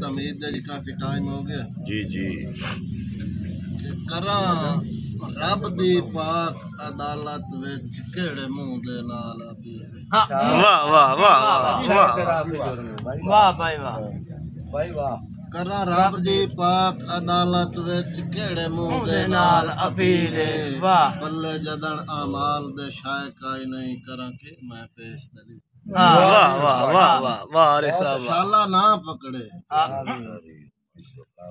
तमीद काफी टाइम हो गया जी जी करा रब दी पाक अदालत विच केड़े मुंह दे नाल वाह वाह वाह वाह वाह भाई वाह करा रब दी पाक अदालत विच केड़े मुंह दे नाल अपील वाह बल्ले जदन अमाल दे शायकाई नहीं करा के मैं पेश दली वाह वाह वाह वाह वाह रे साहब शाला ना पकड़े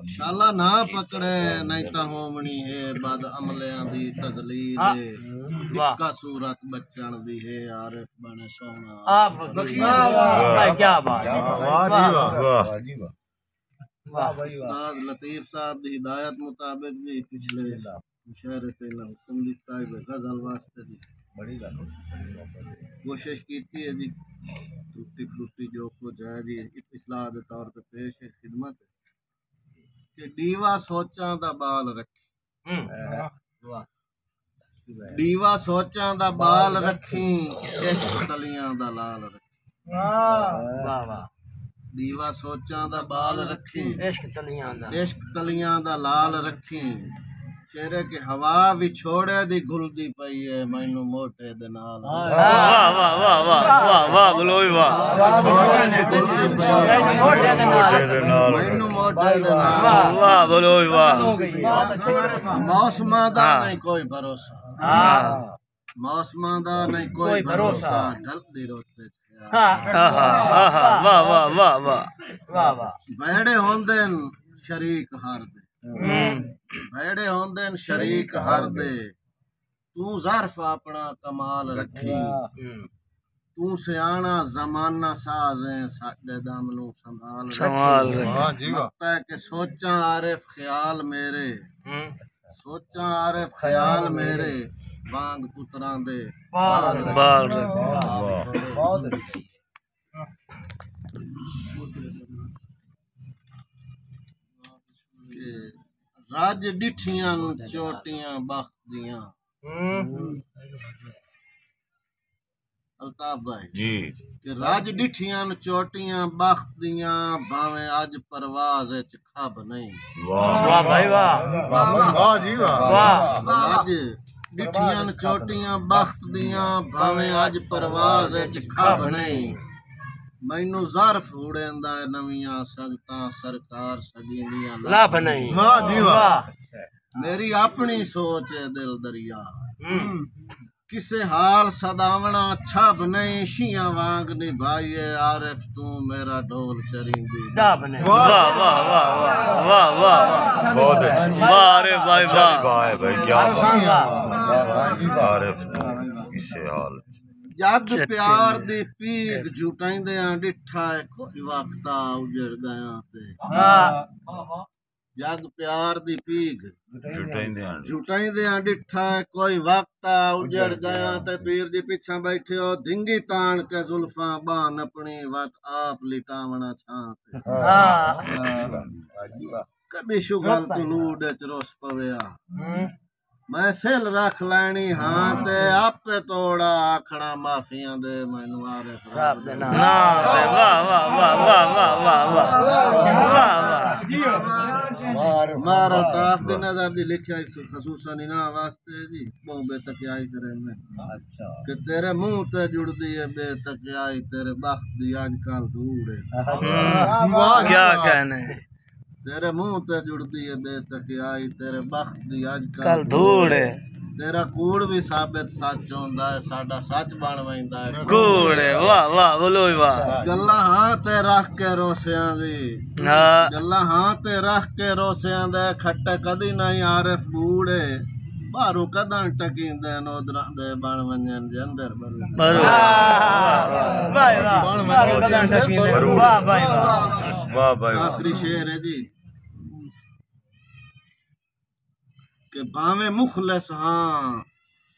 शाला ना पकड़े नहीं ता होमनी है बद अमलियां दी तजलील है इक्का सूरत बचन दी है आरिफ बने सोना आप भाई क्या बात वाह जी वाह उस्ताद लतीफ साहब दी हिदायत मुताबिक भी पिछले मुशायरे ते हुक्म दिता है गजल वास्ते दी बड़ी कोशिश कीती है जी टूटी फूटी जो कुछ है जी इस्लाह दे तौर पे पेश है खिदमत कि दीवा सोचां दा बाल रखी दीवा सोचां दा बाल रखी इश्क तलियां दा लाल रखी वाह वाह दीवा सोचां दा बाल रखी इश्क तलियां दा लाल रखी चेहरे की हवा भी छोड़े दी घुलदी पई है मैनू मोटे दे नाल वाह वाह वाह वाह वाह वाह बलोई वाह मैनू मोटे दे नाल वाह बलोई वाह मौसमां दा नहीं कोई भरोसा मौसमां दा नहीं कोई भरोसा ढलदी रोते वाह वाह वाह वाह वाह वाह बैड़े होंदे शरीक हार दे बैड़े होंदे शरीक हर दे तू ज़र्फ अपना कमाल रखी तू सियाना जमाना साज़े साडे दम नू संभाल लगता है कि सोचा आरिफ ख्याल मेरे सोचा आरिफ ख्याल मेरे वांग पुत्रां दे बाल राज डिठियां चोटियां बख्त दियां अल्ताफ भाई जी कि राज डिठियां चोटियां बख्त दियां भावें अज परवाज च खब नहीं वाह भाई वाह वाह जी वाह राज डिठियां चोटियां बख्त दियां भावें अज परवाज च खब नहीं मैनू ज़र्फ उड़ेंदा नवियां संगतां सरकार सजींदियां लाभ नहीं वाह जी वाह मेरी अपनी सोच है दिल दरिया किसे हाल सदावना छब नहीं शियां वांग निभाइए आरिफ तू मेरा ढोल चरिंदी लाभ नहीं वाह वाह वाह वाह वाह वाह बहुत अच्छी वाह रे भाई वाह वाह है भाई क्या आरिफ किसे हाल जग प्यार दी पीक झुटाइंदे डिठा कोई वक्ता उजड़ गया ते जग प्यार दी पीक झुटाइंदे डिठा कोई वक्ता उजड़ गया ते पीर जी पिछा बैठे हो धिंगी तान के जुल्फा बान अपनी वत आप लिटावना छां कदी शुगल तलूड च रोस पवेया मैं सिल रख लैनी हाँ ते आपे तोड़ा आखना माफियां दे मैनू आरिफ वाह वाह वाह वाह वाह वाह वाह मारा ताफ दी नजर दी लिखिया खसूसन इना वास्ते जी बॉम्बे तक आई करे में कि तेरे मुंह ते जुड़दी है बेतकियाई तेरे बख्त दी आजकल दूर है क्या कहने तेरे मुंह ते जुड़दी है बेतकियाई तेरे बख्त दी कल धूड़ है तेरा कूड़ भी साबित सच होंदा है साडा सच बन वैंदा है कूड़ है वाह वाह बोलो वाह गल्ला हां ते रख के रोसियां दी गल्ला हां ते रख के रोसियां दे खट्टे कदी नहीं आरिफ बूढ़े बारू कदन टकींदे नोदरा दे बन वंजन जे अंदर बरू वाह भाई वाह भाई आखिरी शेर है जी कि भावे मुखलस हाँ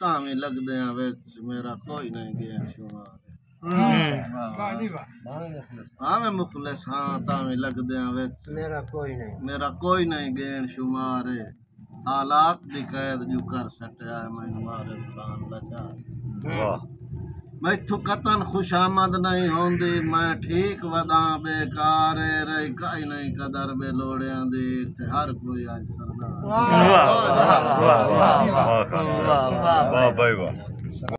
तावे लगदे विच मेरा कोई नहीं गया शुमार भावे मुखलस हाँ तावे लगदे विच मेरा कोई नहीं गेन शुमार हालात दी कैद जो कर सटिया मैनू मारे फलान लचा वाह मैथू कतन खुशामद नहीं होंदी मैं ठीक वदा बेकार रही काई नहीं कदर बे लोड़ियां दी ते हर कोई आज सरदार वाह वाह वाह वाह वाह खान साहब वाह भाई वाह